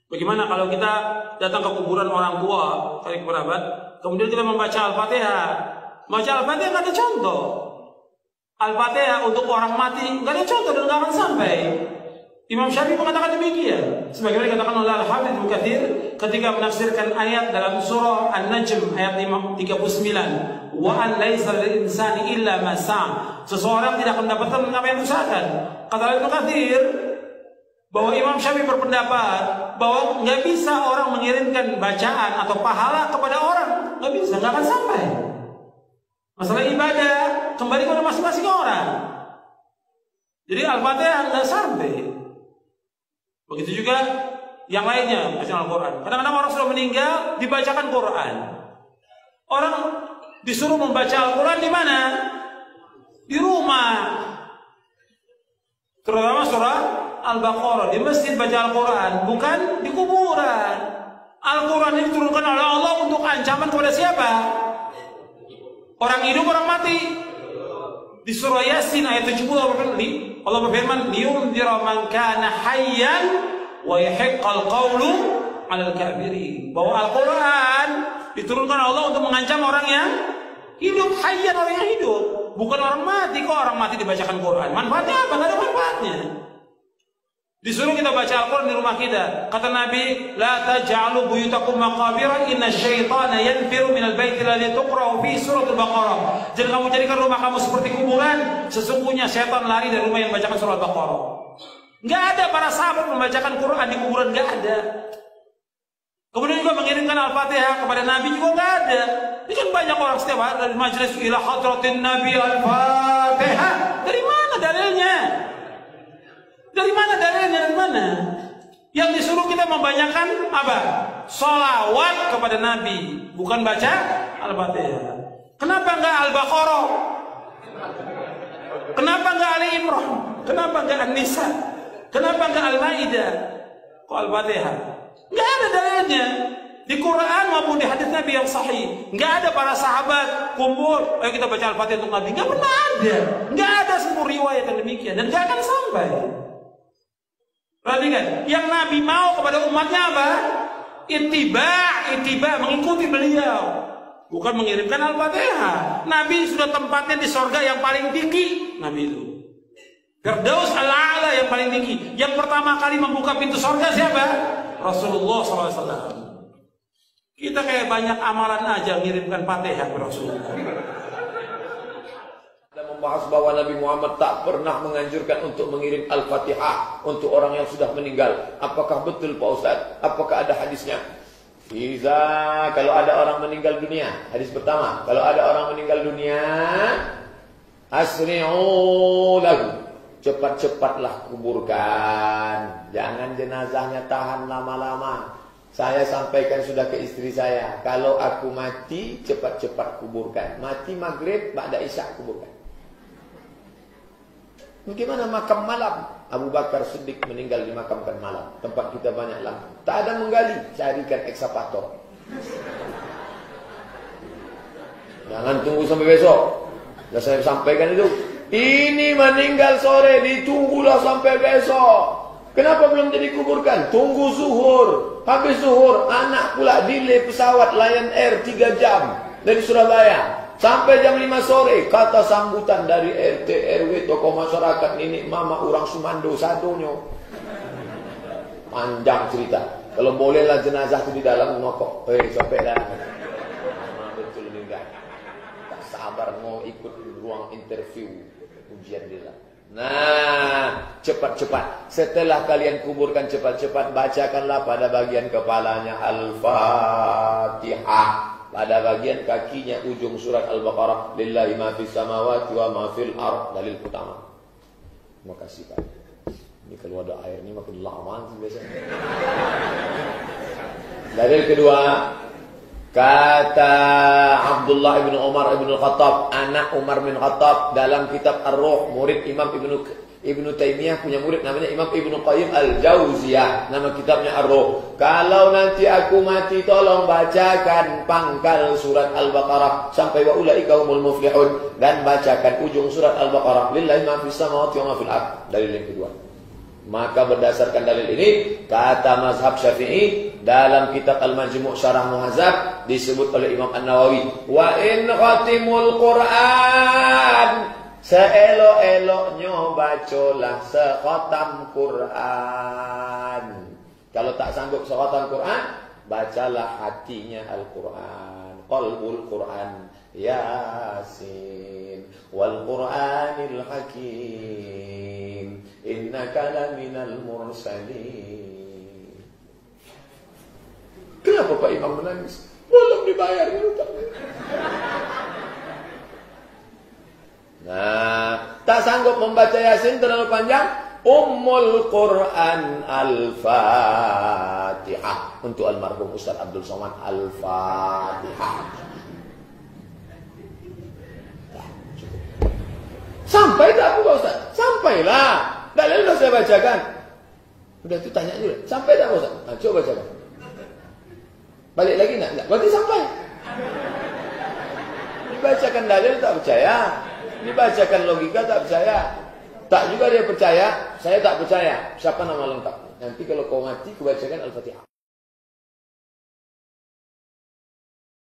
Bagaimana kalau kita datang ke kuburan orang tua, kali kerabat, kemudian kita membaca Al-Fatihah. Baca Al-Fatihah nggak ada contoh. Al-Fatihah untuk orang mati nggak ada contoh dan nggak akan sampai. Imam Syafi'i mengatakan demikian. Sebagaimana dikatakan oleh Al-Hafidz Ibnu Katsir ketika menafsirkan ayat dalam surah An-Najm ayat 39, wa an laisa lil insani illa ma sa'a. Seseorang tidak mendapatkan apa yang diusahakan. Kata Ibnu Katsir bahwa Imam Syafi'i berpendapat bahwa nggak bisa orang mengirimkan bacaan atau pahala kepada orang, nggak bisa, nggak akan sampai. Masalah ibadah kembali kepada masing-masing orang. Jadi Al-Fatihah nggak sampai. Begitu juga yang lainnya, bacaan Al-Quran. Kadang-kadang orang sudah meninggal dibacakan Quran. Orang disuruh membaca Al-Quran di mana? Di rumah. Terutama surah Al-Baqarah, di masjid baca Al-Quran, bukan di kuburan. Al-Quran ini diturunkan oleh Allah untuk ancaman kepada siapa? Orang hidup, orang mati. Di surah Yasin ayat 70 Allah berfirman, "Liyunzira man kana hayyan wa yahiqqal qawlu 'alal kafirin." Bahwa Al-Quran diturunkan Allah untuk mengancam orang yang hidup, hayyan, orang yang hidup, bukan orang mati. Kok orang mati dibacakan Quran? Manfaatnya apa? Nggak ada manfaatnya. Disuruh kita baca Al-Quran di rumah kita. Kata Nabi, "La taj'alu buyutakum maqabira, inna syaitana yanfiru minal baiti alladhi tuqra'u fi suratul Baqarah." Jangan kamu jadikan rumah kamu seperti kuburan. Sesungguhnya setan lari dari rumah yang membacakan surah Al-Baqarah. Enggak ada para sahabat membacakan Quran di kuburan, enggak ada. Kemudian juga mengirimkan Al-Fatihah kepada Nabi juga enggak ada. Ini kan banyak orang setiap hari dari majelis ila hadratin Nabi Al-Fatihah. Dari mana dalilnya? Dari mana dalilnya? Dari mana? Yang disuruh kita membanyakan apa? Sholawat kepada Nabi, bukan baca Al-Fatihah. Kenapa enggak Al-Baqarah? Kenapa enggak Ali Imran? Kenapa enggak An-Nisa? Kenapa enggak Al-Maidah? Kok Al-Fatihah? Enggak ada dalilnya. Di Quran maupun di hadis Nabi yang sahih, enggak ada para sahabat kumpul, ayo kita baca Al-Fatihah untuk Nabi. Enggak pernah ada. Enggak ada sebuah riwayat yang demikian dan enggak akan sampai. Perhatikan, yang Nabi mau kepada umatnya apa? Ittiba, mengikuti beliau, bukan mengirimkan Al-Fatihah. Nabi sudah tempatnya di sorga yang paling tinggi. Nabi itu Firdaus al-A'la yang paling tinggi. Yang pertama kali membuka pintu sorga siapa? Rasulullah SAW. Kita kayak banyak amalan aja mengirimkan Fatihah ke Rasulullah. Membahas bahwa Nabi Muhammad tak pernah menganjurkan untuk mengirim Al-Fatihah untuk orang yang sudah meninggal. Apakah betul Pak Ustaz? Apakah ada hadisnya? Kalau ada orang meninggal dunia, hadis pertama, kalau ada orang meninggal dunia, asri'u lahu, cepat-cepatlah kuburkan. Jangan jenazahnya tahan lama-lama. Saya sampaikan sudah ke istri saya, kalau aku mati cepat-cepat kuburkan. Mati maghrib, ba'da isya kuburkan. Bagaimana makam malam? Abu Bakar Siddiq meninggal dimakamkan malam. Tempat kita banyak lampu. Tak ada menggali, carikan ekskavator. Jangan tunggu sampai besok. Sudah saya sampaikan itu. Ini meninggal sore, ditunggulah sampai besok. Kenapa belum jadi kuburkan? Tunggu zuhur. Habis zuhur, anak pula delay pesawat Lion Air 3 jam dari Surabaya. Sampai jam 5 sore, kata sambutan dari RT, RW, tokoh masyarakat, nenek, mama, orang Sumando, sadonyo. Panjang cerita. Kalau bolehlah jenazah itu di dalam ngokok. Sampai dah. Betul enggak. Tak sabar mau ikut ruang interview ujian dia. Nah, cepat-cepat. Setelah kalian kuburkan cepat-cepat, bacakanlah pada bagian kepalanya Al-Fatihah. Pada bagian kakinya ujung surat Al-Baqarah, lillahi ma fis samawati wa ma fil ard, dalil utama. Terima kasih Pak. Ini kalau ada air ini makin lama sih biasanya. Dalil kedua, kata Abdullah bin Umar bin Khattab, anak Umar bin Khattab, dalam kitab Ar-Ruh, murid Imam Ibnu Taimiyah punya murid namanya Imam Ibnu Qayyim Al-Jauziyah, nama kitabnya Ar-Ruh. Kalau nanti aku mati, tolong bacakan pangkal surat Al-Baqarah sampai wa ulaika humul muflihun, dan bacakan ujung surat Al-Baqarah, lillahi ma fis samawati wa ma fil ard. Dalil yang kedua. Maka berdasarkan dalil ini, kata mazhab Syafi'i dalam kitab Al-Majmu' Syarah Muhadzab disebut oleh Imam An-Nawawi, wa in khatimul Qur'an, seelok-eloknya bacalah sekhatam Quran. Kalau tak sanggup sekhatam Quran, bacalah hatinya Al-Quran, qalbul Quran, Yasin wal Qur'anil Hakim, innaka laminal mursalin. Kenapa Pak Imam menangis? Belum dibayar hutangnya. Nah, tak sanggup membaca Yasin terlalu panjang, Ummul Quran Al-Fatihah untuk almarhum Ustaz Abdul Somad. Al-Fatihah. Sampai tak Pak Ustaz? Sampailah. Dalil sudah saya bacakan. Udah itu tanya dulu. Sampai tak Pak Ustaz? Nah, coba bacakan. Balik lagi enggak? Berarti sampai. Dibacakan dalil tak percaya. Dibacakan logika tak percaya. Tak juga dia percaya. Saya tak percaya. Siapa nama lengkap? Nanti kalau kau mati, kubacakan Al-Fatihah.